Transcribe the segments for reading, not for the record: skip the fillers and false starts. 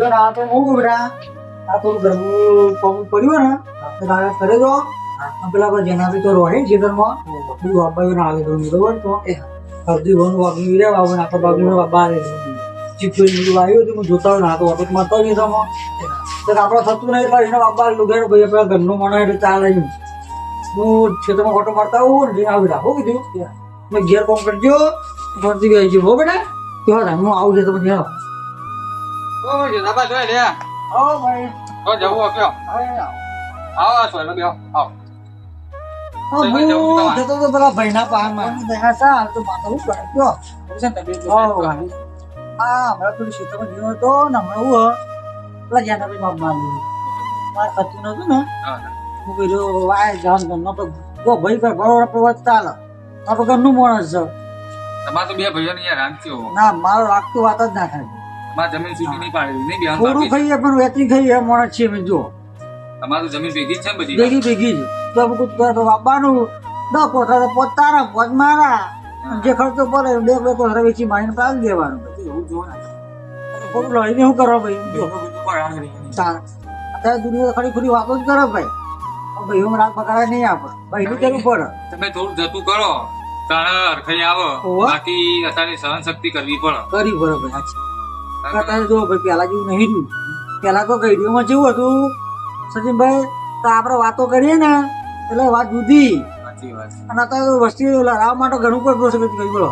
જો આ તો હું બેટા આ થોડું ગરમી પગ પડ્યું ને તો તારે કરે જો પેલા પર જેના બી તો રોહે ખેતરમાં બધું વાપાયું ના આવે તો બરોબર તો અડધી વન વાગી રહ્યા બાબા આખા બાગી બાર ચીપડી બધું આવ્યું હતું હું જોતા હોય ના તો ઓટો મારતો જ નહીં તો આપણે થતું નહીં એટલે એના બાબા લુગાડો ભાઈ આપણા ઘરનું મને એટલે ચાલે નહીં હું ખેતરમાં ઓટો મારતા હોઉં ને આવી રાખો કીધું મેં ઘેર કોમ કરજો ફરતી ગઈ છે હો બેટા કેવા થાય હું આવું છે તો પછી ઓ જનાબા જોઈ લે ઓ ભાઈ તો જવું આપ્યો આવો સોયલો બેહો આવો હું જતો તો પેલા ભાઈના પાનમાં દયા સા હાલ તો માથા હું કરે કયો હમણાં પેલું ક્ષેત્રમાં ગયો હતો ને હમણાં હું પેલા જ્યાં ભાઈ બાપ મારી મારે થતું નતું ને હું કીધું વાય જાન ઘરનો તો જો ભાઈ ભાઈ બરોબર પ્રવાસ ચાલે આ તો ઘરનું માણસ છે તમારે તો બે ભાઈઓને યાર રાખજો ના મારો રાખતું વાત જ ના થાય તમારે જમીન છૂટી નહીં પાડેલી નહીં બેન થોડું ખાઈએ પણ વેચી ખાઈએ એ માણસ છે મેં જો તમારું જમીન ભેગી જ છે ને બધી ભેગી ભેગી જ તો બધું તો બાબાનું દસ પોતા તો પોત તારા પોત મારા જે ખર્ચો પડે બે બે પોતા વેચી મારીને પાડી દેવાનું પછી એવું જો થોડું લઈને શું કરવા ભાઈ જો અત્યારે દુનિયા ખાલી ખુલી વાતો જ કરે ભાઈ ભાઈ હું રાગ પકડાય નહીં આપણે ભાઈ નું કરવું પડે તમે થોડું જતું કરો તાણે અરખાઈ આવો ઓહો. બાકી અત્યારે સહન શક્તિ કરવી પડે કરી બરોબર અત્યારે જો ભાઈ પેલા જેવું નહીં રહ્યું પેલા તો ગઈડીઓમાં જેવું હતું સચિનભાઈ તો આપણે વાતો કરીએ ને એટલે વાત જુદી સાચી વાત અને અત્યારે વસ્તી લાવવા માટે ઘણું પડતું છે કઈ બોલો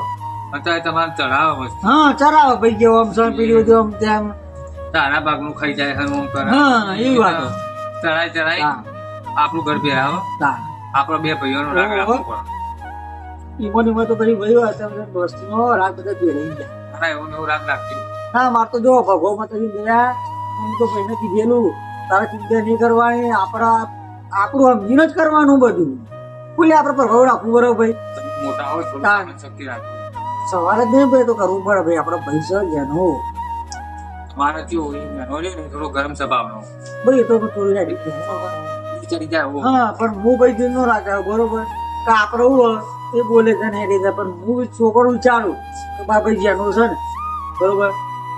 અત્યારે તમારે ચડાવે વસ્તુ હા ચરાવે ભાઈ જેવો આમ સણ પીડી જેવો આમ તેમ તારા ભાગનું ખાઈ જાય છે ઓમ કરે હા એવી વાતો ચડાય ચડાય હા આપણું ઘર ભેરાવો હા આપણો બે ભાઈઓનો રાગ ઓહો. રાખવો પડે ઈમોની તો પછી ભાઈ અત્યારે વસ્તીનો રાગ બધા જોઈ રહી જાય ના એવું ને એવું રાગ રાખજો હા મારે તો જો ભગવો માતાજી ગયા હું તો ભાઈને કીધેલું તારે ચિંતા નહીં કરવાની આપણું સમજીને જ કરવાનું બધું ખુલ્લે આપણે પ્રભાવ રાખવું બરોબર ભાઈ તમે મોટા હોય થોડું હા. સહન શક્તિ રાખજો સવારે જ નહીં ભાઈ તો કરવું પડે ભાઈ આપણા પૈસા જેનો તમારે કેવું હોય નાનો રે ને થોડો ગરમ સ્વભાવનો ભાઈ તો થોડી રાડી ચડી જાય એવો. હા પણ હું ભાઈ દિલ નો રાખ્યા બરોબર કે આપણે હું એ બોલે છે ને એ રીતે પણ હું છોકરો વિચારું કે મારા ભાઈ જેનું છે ને બરોબર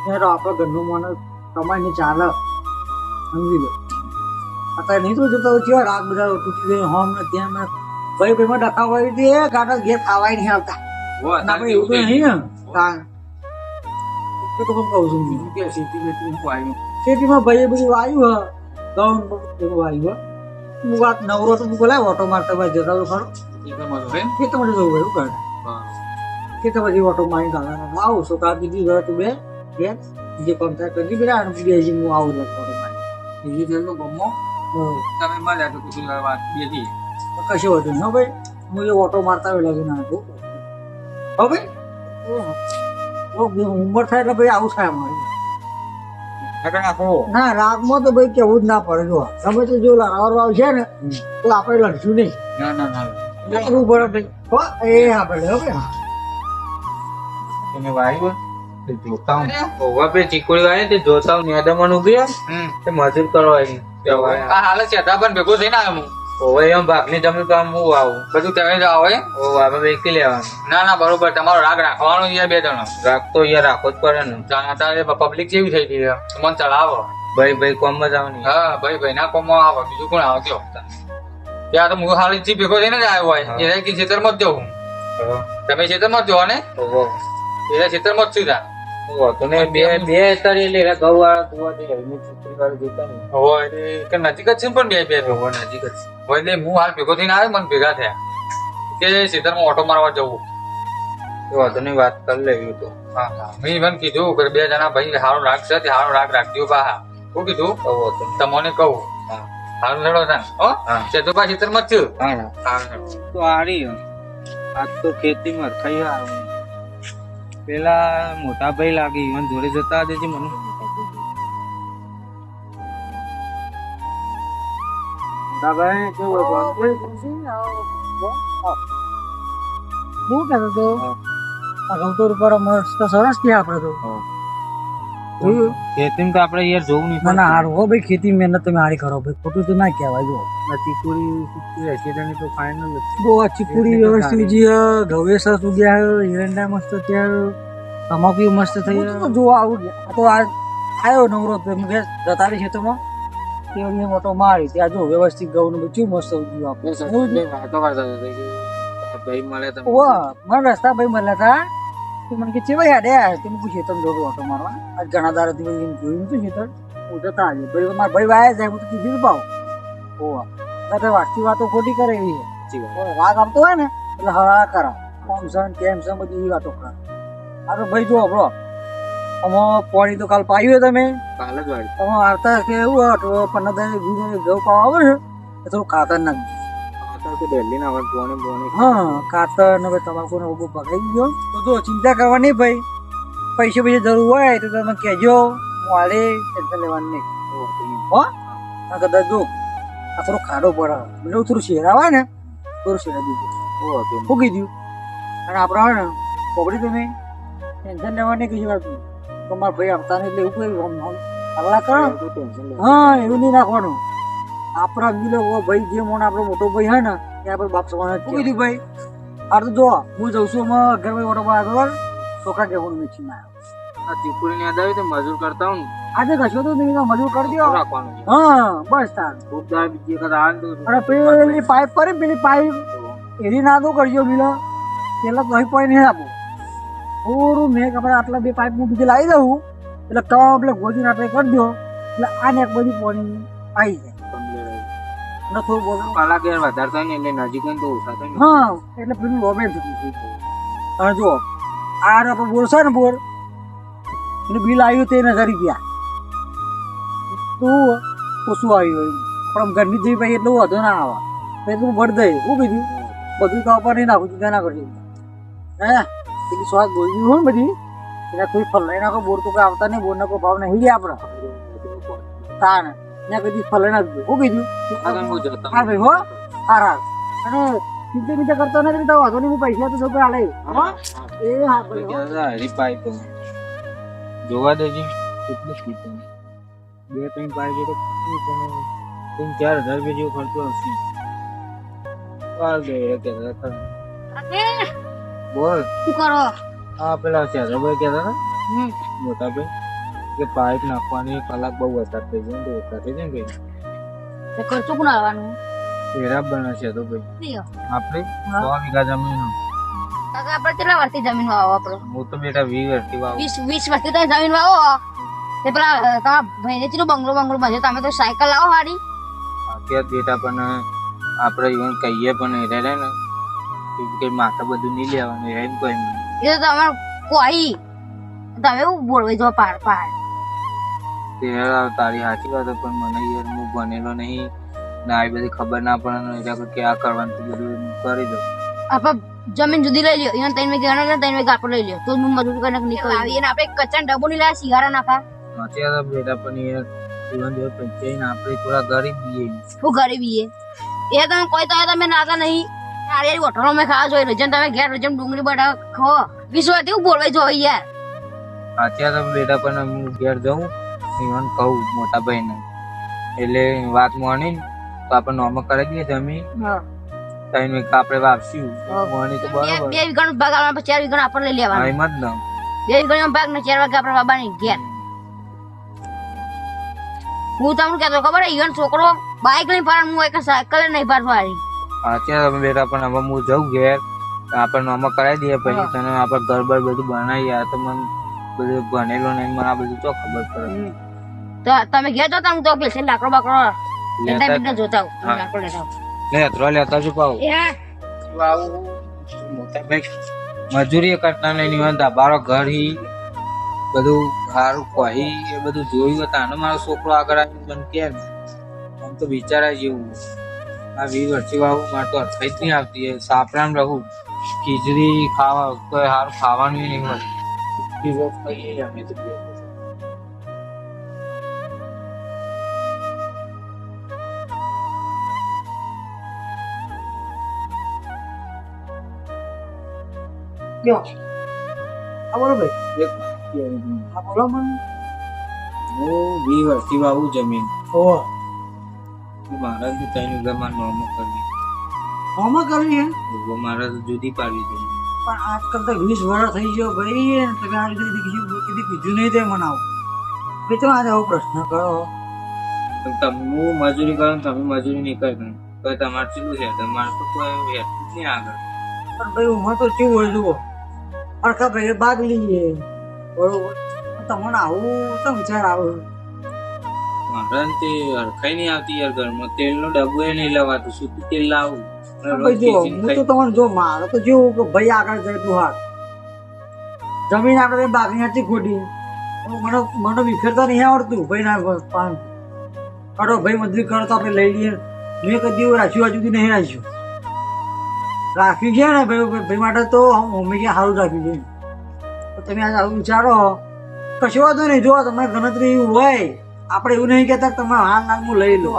ત્યાં તો આપણા ઘરનું માણસ કમાઈને ચાલે સમજી લો અત્યારે નહીં તો જતો કેવા રાગ બધા તૂટી ગયો હોમ ને ત્યાં મેં ભાઈ ભાઈમાં ડખા હોય તે ગાડા ઘેર ખાવાય નહીં આવતા હો, આપણે અત્યારે એવું તો એવું નહીં ને થઈ તાણ. એટલે તો હું કહું છું ગયું. કે સીટી બેટી હું આવ્યું. ખેતીમાં ભાઈ બધું આવ્યું હ ઘઉં બધું આવ્યું હું વાત નવરો તો બોલાય ઓટો મારતા ભાઈ જતા તો ખરો એકદમ જ હોય ને? ખેતરમાં જવું ભાઈ કરે હા. ખેતરમાં જે ઓટો મારી કાઢવાનો આવું છોકરા બીજી વાર તું બે જે કોન્ટ્રાક્ટ કરી બેટા અને બીજી હું આવું એટલે ઓટો મારી બીજી જેલનો ગમો તમે મળ્યા તો કીધું વાત બેઠી કશું હતું ન ભાઈ હું એ ઓટો મારતા હોય લાગે ના હતું હવે ઉંમર થાય એટલે ભાઈ આવું થાય અમારે ના રાગમાં તો ભાઈ કેવું જ ના પડે જો તમે તો જો લડાવર છે ને તો આપણે લડશું નહીં ના ના ના લડવું પડે ભાઈ હો, એ આપણે હવે તમે વાયુ તે જોતા હું ઓવા પે ચીકોડી વાય તે જોતા હું મેદાનમાં ઉભી રહે તે મજૂર કરવા આવી આ હાલ ચેતા પણ ભેગો થઈને આવ્યો હું ઓવા એમ ભાગની જમીન તો આમ હું આવું બધું તમે જ આવો એમ? ઓવા અમે વેચી લેવાનું ના ના બરોબર તમારો રાગ રાખવાનો છે બે જણો રાખ તો યાર રાખવો જ પડે ને અત્યારે પબ્લિક કેવી થઈ ગઈ છે મને ચલાવો ભાઈ ભાઈ કોમ જ આવવાની હા ભાઈ ભાઈ ના કોમમાં આવો બીજું કોણ આવો કયો ત્યાં તો હું હાલ થી ભેગો થઈને જ આવ્યો હોય એ કે ખેતરમાં જ જવું તમે ખેતરમાં જ જો ને ઓવા એ ખેતરમાં જ છું ત્યાં ઓવા તો ને બે બે તારી એટલે એના ઘઉં વાળા કુવા તે એની ચીકડી વાળું જોતા ને હોય કે નજીક જ છે ને પણ બે બે ઓવા નજીક જ હોય એટલે હું હાલ ભેગો થઈને આવ્યો મને ભેગા થયા કે ખેતરમાં ઓટો મારવા જવું ઓવા તો ની વાત કરી લેવી તો હા હા મેં મને કીધું કે બે જણા ભાઈ હારો રાગ છે તે હારો રાગ રાખજો બા શું કીધું ઓવા તો તમને કહું હા હારું લેડો તાન હો હા. ચેતુભા ખેતરમાં જ છું હા હારું લેડો. તો આરી આજ તો ખેતીમાં થઈ આવ્યું પેલા મોટા ભાઈ લાગી મને જોડે જતા દેજે મને મોટા ભાઈ કેવું શું કહેતો હતો આ ગૌતર ઉપર મસ્ત સરસ છે આપણે તો જોયું? ખેતીમાં તો આપણે યાર જોવું નહીં ના ના હારું હો ભાઈ ખેતી મહેનત તમે હારી કરો ભાઈ ખોટું તો ના કહેવાય જો ચીકુડી એક્સિડન્ટ તો ફાઇનલ બહુ ચીકુડી વ્યવસ્થિત જે ગવેસર સુગ્યા એરંડા મસ્ત ત્યાં તમાકુ મસ્ત થઈ જોવા આવું ગયા આ તો આ આવ્યો નવરો તો એમ કે જતા રહી ખેતરમાં તે વળી મોટો મારી ત્યાં જો વ્યવસ્થિત ઘઉં નું બધું મસ્ત ઉગ્યું આપણે વાતો કરતા હતા કે ભાઈ મળે તમે ઓવા મને રસ્તા ભાઈ મળ્યા હતા તું મને કે ચેવા યાદ યાર તે મૂકું ખેતર જોડું ઓટો મારવા આજ ઘણા દાડાથી ભાઈ એમ જોયું હતું ખેતર હું જતા આવ્યો ભાઈ મારા ભાઈ વાયા જાય હું તો કીધું પાવ ઓવા એટલે વાતથી વાતો ખોટી કરે એવી છે રાગ આવતો હોય ને એટલે હરા કરા કોમસન કેમસન બધી એવી વાતો કરા આ તો ભાઈ જો બ્રો આમાં પાણી તો કાલ પાયું તમે કાલ જ વાળી તમે આવતા કે એવું હતું 15 ઘઉં પાવા આવે ને એ થોડું ખાતર નાખજો તો દિલ્હી ના વાત બોને હા ખાતર ને ભાઈ તમાકુ ને બધું પકડી ગયો તો જો ચિંતા કરવાની ભાઈ પૈસા જરૂર હોય તો તમે કહેજો હું હાલે ટેન્શન લેવાનું નહીં હો આ કદાચ જો આ થોડો ખાડો પડે એટલે થોડું શેરાવાય ને થોડું શેરા દીધું ફૂકી દઉં અને આપણે ને પકડી તમે ટેન્શન લેવાની કઈ વાત તો મારા ભાઈ આવતા ને એટલે એવું કઈ અગલા કરો હા એવું નહીં નાખવાનું આપણા બીલો ભાઈ જે મોન આપણો મોટો ભાઈ હે ને એ આપણે બાપ સમાન શું કીધું ભાઈ આ તો જો હું જઉં છું ઘર ભાઈ ઓટો આગળ છોકરા કેવું મેચી ના આ ચીકુડી યાદ આવી તો મજૂર કરતા હું આજે કશો તો નહીં મજૂર કરી દો રાખવાનું હા બસ તાર ખૂબ દાળ બીજી વખત આ અને પેલી પાઇપ પર પેલી પાઇપ એની ના તો કરજો બીલો પેલા તો પાણી નહીં આપો પૂરું મેં આપણે આટલા બે પાઇપ હું બીજી લાવી દઉં એટલે ટપ એટલે ગોદી નાટે કરી દો એટલે આને એક બધી પાણી આવી જાય ને થોડું બોલો કલાક વધારે થાય ને એટલે નજીક તો ઓછા થાય ને હા એટલે પેલું રોમેન થતું થઈ ગયું અને જો આ આપણે બોર છે ને બોર એનું બિલ આવ્યું 13,000 રૂપિયા તું ઓછું આવ્યું પણ ઘરની જઈ ભાઈ એટલું વધુ ના આવે એટલું ભર દે શું કીધું બધું તો ઉપર નહીં નાખું ચિંતા ના કરજો હે પેલી સ્વાદ બોલવી હોય ને બધી એટલે કોઈ ફલાઈ નાખો બોર તો કોઈ આવતા નહીં બોરના કોઈ ભાવ નહીં લે આપણે તાણ ત્યાં કદી ફલાઈ નાખજો શું કીધું હા ભાઈ હો હારા અને ચિંતા બીજા કરતો નથી તો વાંધો નહીં હું પૈસા તો સૌ આલે એ હા ભાઈ હરી પાઇપ જોવા દેજી કેટલી સ્પીડ બે ત્રણ પાઇપ તો 3-4 હજાર રૂપિયા જેવો ખર્ચો હશે વાળ દે કે બોલ શું કરો હા પેલા ભાઈ કહેતા ને મોટા ભાઈ કે પાઇપ નાખવાની કલાક બહુ વધારે થઈ જાય તો ઓછા થઈ જાય ને ખર્ચો કોણ આવવાનું ફેરા બને છે તો ભાઈ આપણે 100 વીઘા જમીન કાકા આપણે કેટલા વર્ષથી જમીન વાવો આપણો હું તો બેટા 20 વર્ષથી વાવું 20 વર્ષથી તમે જમીન વાવો તે પેલા તમારા ભાઈને ચેટલું બંગલો બાંધ્યો તમે તો સાયકલ લાવો વાળી અત્યારે બેટા પણ આપણે ઇવન કહીએ પણ એ રહે ને કે માથા બધું નહીં લેવાનું એમ કોઈ નહીં એ તો તમારે કોઈ તમે એવું બોલવે જો પહાડ તારી સાચી વાત પણ મને યાર હું ભણેલો નહીં ને આવી બધી ખબર ના પડે ને એટલે કે આ કરવાનું તો બધું કરી દો આપણે જમીન જુદી લઈ લ્યો એને 3 વીઘા ને 3 વીઘા આપણે લઈ લ્યો તો હું મજૂર કરીને નીકળી એને આપણે કચ્ચા ડબ્બો નહીં લાવ્યા સિગારા નાખા અત્યારે બેટા પણ યાર જીવન જેવું પંચાયત આપણે થોડા ગરીબ બી શું ગરીબી એ તમે કોઈ તો તમે નાતા નહીં અરે હોટલો મેં ખાવા જોઈએ રજન તમે ઘેર રજન ડુંગળી બટા ખો વિશ્વાસ એવું બોલવાય જો યાર અત્યારે બેટા પણ હું ઘેર જાઉં ઇવન કહું મોટા ભાઈને એટલે વાત માની તો આપણે નોર્મલ કરી દઈએ જમીન 3 વીઘા આપણે વાપશું માની તો બરાબર 2 વીઘાનો ભાગ આપણે 4 વીઘાનો આપણે લઈ લેવાનો એમ જ ને 2 વીઘાનો ભાગ ને 4 વીઘા આપણે બાબાની ઘેર હું તમને કહેતો ખબર ઈવન છોકરો બાઇક લઈને ફરે હું એક સાયકલ નહીં ફરવાની અત્યારે બેટા પણ હવે હું જાઉં ઘેર આપણે નોર્મલ કરાવી દઈએ પછી તને આપણે ઘર બર બધું બનાવી આ તો મને બધું ભણેલો નહીં મને આ બધું તો ખબર પડે તો તમે ઘેર જતા હું તો પેલા લાકડો બાકડો લેતા જોતા હું લાકડો લેતા લે અત્રો લેતા છું પાઉં મોટા ભાઈ મજૂરી કરતા નહીં નિવાન ધાબારો ઘર હી બધું સારું કહી એ બધું જોયું હતા અને મારો છોકરો આગળ આવીને મને કે આમ તો વિચારાય જેવું આ 20 વર્ષથી વાવું મારે તો અર્થાઈ જ નહીં આવતી સાપરામ રહું ખીચડી ખાવા કોઈ સારું ખાવાનું નહીં મળે ખાઈએ અમે તો બોલો ભાઈ હા બોલો મને હું 20 વર્ષથી વાવું જમીન ઓ મારા તો 3 વીઘામાં નોર્મલ કરવી આમાં કરવી હે મારે તો જુદી પાડવી જોઈએ પણ આજકાલ તો 20 વર્ષ થઈ ગયો ભાઈ તમે આ રીતે કીધું નહીં તે મનાવો મિત્રો આજે આવો પ્રશ્ન કરો. તમે હું મજૂરી કરો ને તમે મજૂરી નહીં કરતા તો તમારે ચેલું છે તમારે તો કોઈ હેતું જ નહીં આગળ. પણ ભાઈ હું તો કેવું હોય જુઓ અડખા ભાઈ ભાગ લઈએ બરોબર તમને આવું તો વિચાર આવે મારે ને તે હરખાઈ નહીં આવતી યાર ઘરમાં તેલનો ડબ્બો એ નહીં લવાતું સૂતું તેલ લાવું ભાઈ જો હું તો તમને જો મારે તો જેવું કે ભાઈ આગળ જાય તું હાથ જમીન આપણે બાગની હતી ખોટી મને મને વિખેરતા નહીં આવડતું ભાઈ ના પાન કાઢો ભાઈ મજૂરી કરો તો આપણે લઈ લઈએ મેં કદી એવું રાખ્યું હજુ નહીં રાખ્યું રાખ્યું છે ને ભાઈ ભાઈ માટે તો મમ્મી કે સારું રાખ્યું છે તો તમે આજે આવું વિચારો કશો વાંધો નહીં જો તમારે ગણતરી એવું હોય આપણે એવું નહીં કહેતા તમે હાલ નામ હું લઈ લો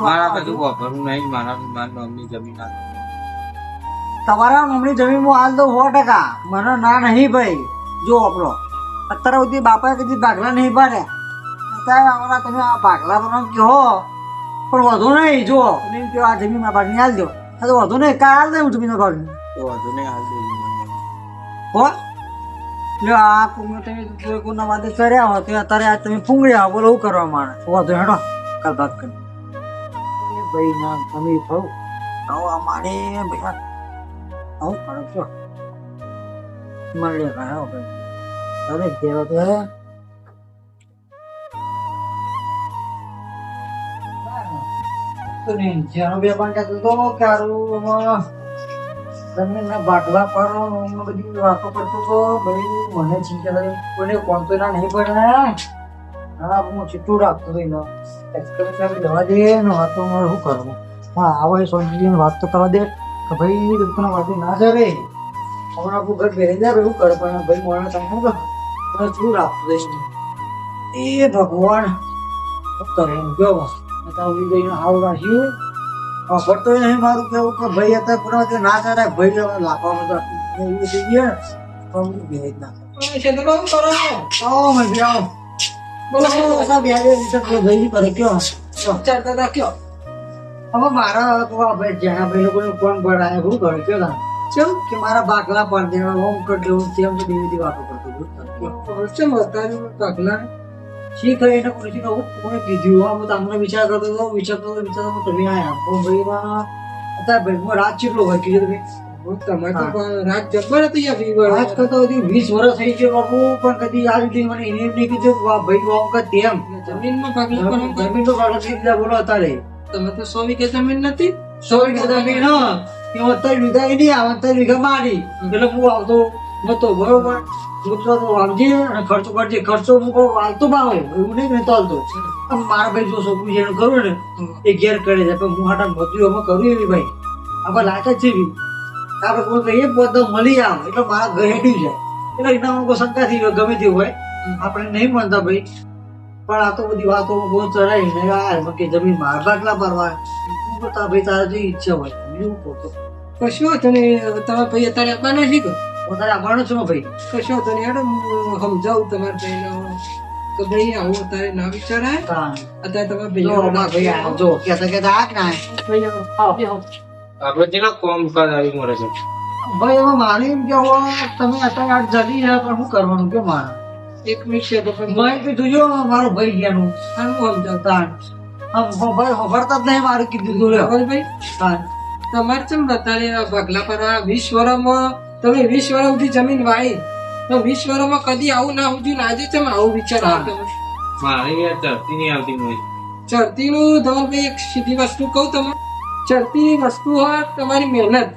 મારા બધું વાપરવું નહીં મારા મમ્મી જમીન તમારા મમ્મી જમીનમાં હાલ તો 100%. મને ના નહીં ભાઈ જો આપણો અત્યારે સુધી બાપાએ કદી ભાગલા નહીં પાડ્યા અત્યારે અમારા તમે આ ભાગલા બનો કહો પણ વધુ નહીં જો તમે કહો આ જમીનમાં ભાગની હાલ દો તો વધુ નહીં કાલ હાલ દે હું જમીનમાં ભાગની તો વધુ નહીં હાલ દેવું હો એટલે આ કુંભ તમે કોના વાદે ચડ્યા હો તો અત્યારે આ તમે ફૂંગળ્યા બોલો એવું કરવા માંડે વધુ હેડો કાલ ભાગ કરી ભાઈ ના તમે થવું આવો અમારે ભાઈ આવું કરો છો મળે કાંઈ ભાઈ અરે કેવો તો હે તો નહીં જેનો બે પણ કહેતો તો ક્યારું જમીનના બાટલા પર બધી વાતો કરતો તો ભાઈ મને ચિંતા થઈ કોઈને કોણ તો ના નહીં પડે હા હું ચીટું રાખતો હતો એનો એક્સકવેટર લેવા દે ને વાતો મારે શું કરવું પણ આવે સોનજીને વાત તો કરવા દે કે ભાઈ દુઃખના વાતો ના જરે હમણાં આપણું ઘર બેસી જાય એવું કરે પણ ભાઈ મોડા તમે શું કરો ચૂ રાખતો દઈશ એ ભગવાન કરે ગયો તારું જઈને આવું રાખ્યું ફરતો નહીં મારું કેવું કે ભાઈ અત્યારે પૂરા ના કરે ભાઈ લાખવામાં તો એવું થઈ ગયા પણ ભેજ ના હવે મારા જેના ભાઈ લોકોને કોણ ભરાય શું કરું કેમ કેમ કે મારા ભાગલા પર દેવા ઓમ કરી દેવું તેમ તો દેવી વાતો કરતો ભાગલા શીખ એને કોઈ કોને કીધું હું તમને વિચાર કરતો હતો વિચારતો તમે આયા પણ ભાઈ અત્યારે ભાઈ હું રાત કેટલો હોય કીધું તમે રાત જબ્બર હતી રાત કરતો 20 વર્ષ થઈ ગયો બાપુ પણ કદી આ રીતે મને એને નહીં કીધું ભાઈ આમ કે તેમ જમીનમાં ભાગલા કીધા બોલો અત્યારે તમે તો 100 વીઘા જમીન નથી 100 વીઘા જમીન હા એ અત્યારે વીઘા નહીં આવે અત્યારે વીઘા મારી એટલે હું આવતો નતો બરોબર ખર્ચો કરજે ખર્ચો હાલતો ભાવે એવું નહીં ચાલતો મારા ભાઈ જો છોકરું છે એનું કરું ને એ ઘેર કરે છે પણ હું હાટા મજૂરીઓમાં કરું એવી ભાઈ આપણે લાયક જ છે એવી આપણે કોઈ કહીએ બધા મળી આવ એટલે મારા ઘર હેડ્યું જાય એટલે એના કોઈ શંકા થઈ ગમે તેવું હોય આપણે નહીં માનતા ભાઈ પણ આ તો બધી વાતો બહુ ચડાવી ને આ કે જમીન માર ભાગલા પરવા ભાઈ તારા જે ઈચ્છા હોય એવું કહો કશું હતું ને તમારા ભાઈ અત્યારે આપવાના છે કે પોતાને આવવાનો છો ભાઈ કશો તો હેડો સમજાવું તમારે ભાઈ તો ભાઈ આવું અત્યારે ના વિચારાય અત્યારે તમારે ભાઈ જો કેતા કેતા આ ના આપણે જેટલો કોમ કરાવી મળે છે ભાઈ હવે મારે એમ કેવો તમે અત્યારે આઠ જડી રહ્યા પણ શું કરવાનું કે મારે એક મિનિટ છે તો ભાઈ કીધું જો મારો ભાઈ ગયાનું હું સમજાવતા ભાઈ ખબરતા જ નહીં મારું કીધું ભાઈ તમારે કેમ અત્યારે ભાગલા પર 20 વર્ષમાં તમે 20 વર્ષ સુધી જમીન વાળી તો 20 વર્ષમાં કદી આવું ના હોતું આજે તમે આવું વિચાર આવે મારે યાર ચડતી નહીં આવતી મને ચડતી નું તમારે એક સીધી વસ્તુ કહું તમે ચડતી વસ્તુ હોય તમારી મહેનત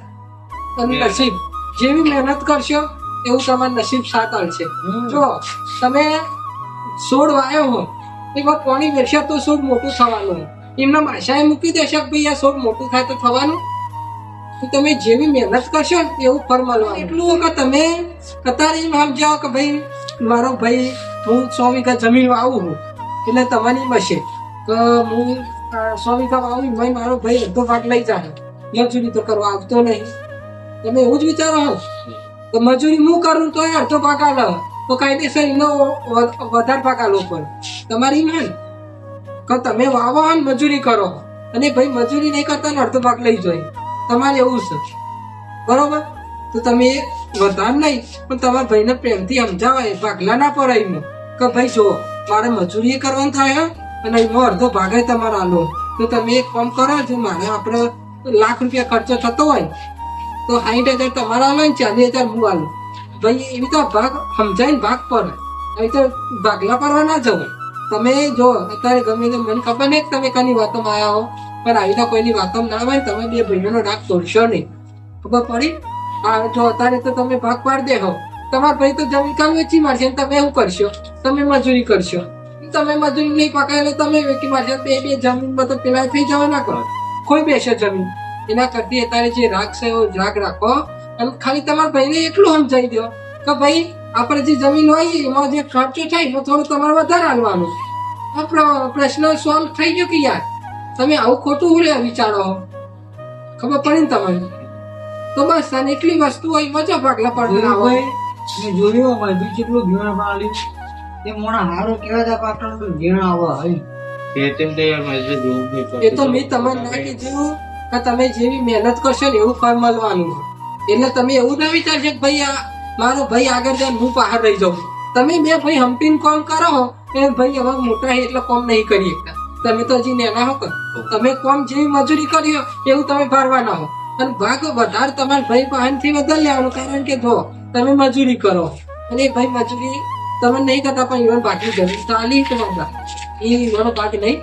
અને નસીબ જેવી મહેનત કરશો એવું તમારું નસીબ સાથ આવશે જો તમે છોડ વાયો હો એમાં પાણી વેરશો તો છોડ મોટું થવાનું એમના માશાએ મૂકી દેશે કે ભાઈ આ છોડ મોટું થાય તો થવાનું તમે જેવી મહેનત કરશો ને એવું ફળ મળવાનું એટલું કે તમે અત્યારે એમ સમજાવો કે ભાઈ મારો ભાઈ હું 100 વીઘા જમીન વાવું હું એટલે તમારી મશે કે હું 100 વીઘા વાવું ભાઈ મારો ભાઈ અડધો ભાગ લઈ જાય મજૂરી તો કરવા આવતો નહીં તમે એવું જ વિચારો હો તો મજૂરી હું કરું તો અડધો ભાગ આલો તો કાયદેસર એનો વધારે ભાગ આલો પણ તમારી એમ કે તમે વાવો ને મજૂરી કરો અને ભાઈ મજૂરી નહીં કરતા ને અડધો ભાગ લઈ જાય તમારે એવું છે બરોબર તો તમે વધારે નહીં પણ તમારા ભાઈને પ્રેમથી સમજાવાય ભાગલા ના પડાય કે ભાઈ જો મારે મજૂરી કરવાનું થાય અને એમાં અડધો ભાગે તમારે આલો. તો તમે એક કામ કરો, જો મારે આપણે ₹1,00,000 ખર્ચો થતો હોય તો 60,000 તમારે આલો ને 40,000 હું આલું. ભાઈ એવી તો ભાગ સમજાઈને ભાગ પડે, અહીં તો ભાગલા પડવા ના જવું. તમે જો અત્યારે ગમે તે મને ખબર નહીં કે તમે કની વાતોમાં આવ્યા હો, પણ આવી તો કોઈની વાતો ના હોય, તમે બે ભાઈઓનો રાગ તોડશો નહીં. ખબર પડી? હા, જો અત્યારે તો તમે ભાગ પાડી દેહો, તમારા ભાઈ તો જમીન કામ વેચી મારશે ને તમે શું કરશો? તમે મજૂરી કરશો. તમે મજૂરી નહીં પકાયેલો તમે વેચી મારશો, બે જમીનમાં તો પેલા થઈ જવાના કરો. કોઈ બેસો જમીન. એના કરતી અત્યારે જે રાગ છે એવો રાગ રાખો અને ખાલી તમારા ભાઈને એટલું સમજાવી દો કે ભાઈ આપણે જે જમીન હોય એમાં જે ખર્ચો થાય એમાં થોડું તમારે વધારે આલવાનું. પ્રશ્ન સોલ્વ થઈ ગયો કે યાર તમે આવું ખોટું હું લે વિચારો? ખબર પડી ને તમને? તો બસ અને એટલી વસ્તુ હોય મજા ભાગલા પડતા હોય. ભાઈ મેં જોયું મજૂરી કેટલું ભીણ પાડ્યું તે મોણા હારો કેવા હતા પાટણ ભીણ આવે હઈ ખેતીમાં તો યાર મજૂરી જોવું નહીં પડતું. એ તો મેં તમને ના કીધું કે તમે જેવી મહેનત કરશો ને એવું ફળ મળવાનું. એટલે તમે એવું ના વિચારશો કે ભાઈ આ મારો ભાઈ આગળ જાય હું બહાર રહી જાઉં. તમે બે ભાઈ હંપીને કામ કરો એ ભાઈ હવે મોટા છે એટલે કામ નહીં કરી શકતા. તમે તો હજી નાના હો. તમે કામ જેવી મજૂરી કર્યો એવું તમે ભરવાના હો અને ભાગ વધારે તમારા ભાઈ પાસેથી વધારે લેવાનું. કારણ કે જો તમે મજૂરી કરો અને એ ભાઈ મજૂરી તમે નહીં કરતા પણ ઈવન બાકી જમીન તો આલી તમારા એ ઈવાનો ભાગ નહીં.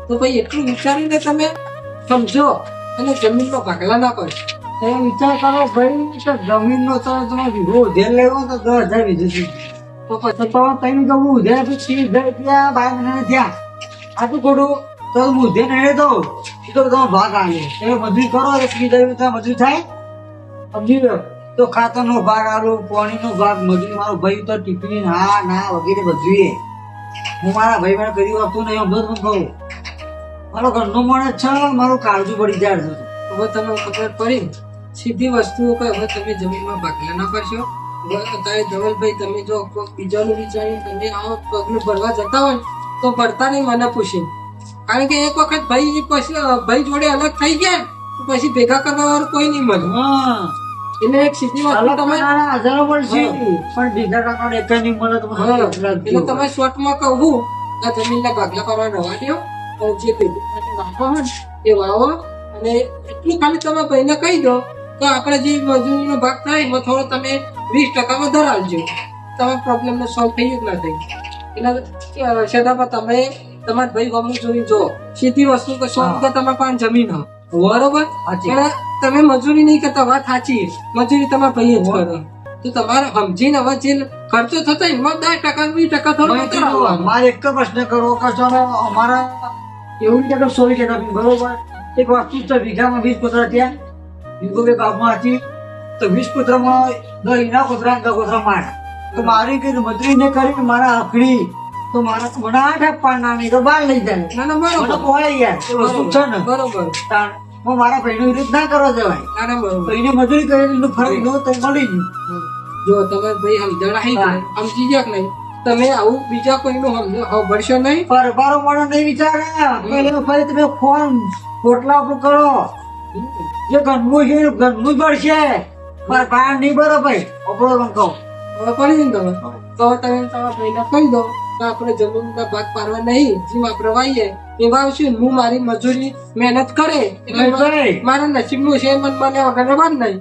તો ભાઈ એટલું વિચારીને તમે સમજો અને જમીનનો ભાગલા ના કરો. તમે વિચાર કરો ભાઈ કે જમીનનો તો તમે વીઘો ઉધેર લેવો તો 10,000 વીઘો તો પછી તો તઈને જો હું ઉધેર તો 30,000 રૂપિયા 12 મહિના થયા. આટલું ખોટું તો હું ઉધેર નહીં તો એ તો તમે ભાગ આલો તમે મજૂરી કરો તો 30,000 રૂપિયા મજૂરી થાય. સમજી લો તો ખાતરનો ભાગ આલો, પાણીનો ભાગ, મજૂરી મારો ભાઈ તો ટિફિન હા ના વગેરે બધું હું મારા ભાઈ મને કરી આપતું નહીં. અમદાવાદ પણ કહું મારો ઘરનો માણસ છે, મારું કાળજું પડી જાય છે. હવે તમને ખબર પડી સીધી વસ્તુઓ કે હવે તમે જમીનમાં ભાગલા ના કરશો. અત્યારે ધવલભાઈ તમે જો કોઈક બીજાનું વિચારીને તમે આ પગલું ભરવા જતા હોય તો ભરતા નહીં મને પૂછીને. કારણ કે એક વખત ભાઈ પછી ભાઈ જોડે અલગ થઈ ગયા તો પછી ભેગા કરવા વાળું કોઈ નહીં મળે. હા એટલે એક સીધી વસ્તુ અલગ તમે કરનારા હજારો મળશે પણ બીજા કાકાને એક નહીં મળે તો મને હા, એટલા જ એટલે થયું. તમે શોર્ટમાં કહું આ જમીનના ભાગલા કરવા રવા દો અને જે ભેગું કરીને વાવો હોય ને એ વાવો અને એટલું ખાલી તમે ભાઈને કહી દો તો આપણે જે મજૂરીનો ભાગ થાય એમાં થોડો તમે 20% વધારે આપજો. તમારા પ્રોબ્લેમને સોલ્વ થઈ જ ના થઈ. એટલે છતાં તમે તમારા ભાઈ ગમું જોઈ જો સીધી વસ્તુ કે 100 તમારા પાસે જમીન હોય બરોબર સાચી. પણ તમે મજૂરી નહીં કરતા વાત સાચી મજૂરી તમારા ભાઈ જ કરો તો તમારે સમજીને હવે જે ખર્ચો થતો હોય એમાં 10% 20% થોડો વધારે આવવાનો. મારે એક જ પ્રશ્ન કરવો કે ચાલો અમારા એવું કે 100 ટકા બરોબર એક વસ્તુ છે વીઘામાં 20 પુત્ર થયા વીઘો બે ગામમાં હતી તો 20 પુત્રમાં 10 ઈના કોતરા 10 કોતરા મારા તો મારી કઈ મજૂરી ને કરીને મારા આખડી તો મારા મને 8 આપવાના નહીં તો 12 લઈ જાય. ના ના મને બરોબર પોળે યાર એ વસ્તુ છે ને બરોબર તાણ હું મારા ભાઈનો વિરોધ ના કરવા જવાય. ના ના તો બરોબર એને મજૂરી કરીને એનું ફરક ન તો મળી ગયું. જો તમે ભાઈ સમજણ આવી સમજી ગયા કે નહીં તમે આવું બીજા કોઈનું ભરશો નહીં. પર બારો માણસ નહીં વિચારે પેલો ફરી તમે ફોન પોટલા ઉપર કરો જે ઘરનું છે ઘરનું જ ભરશે પર બહાર નહીં ભરો ભાઈ અપડો પણ કહું હવે પડી ને તમે તો તમે તમારા ભાઈને કહી દો કે આપણે જમીનના ભાગ પાડવા નહીં જેમ આપણે વાઈએ એ વાવશું હું મારી મજૂરી મહેનત કરે એટલે નહીં. મારા નસીબનું છે મને વગર વાત નહીં.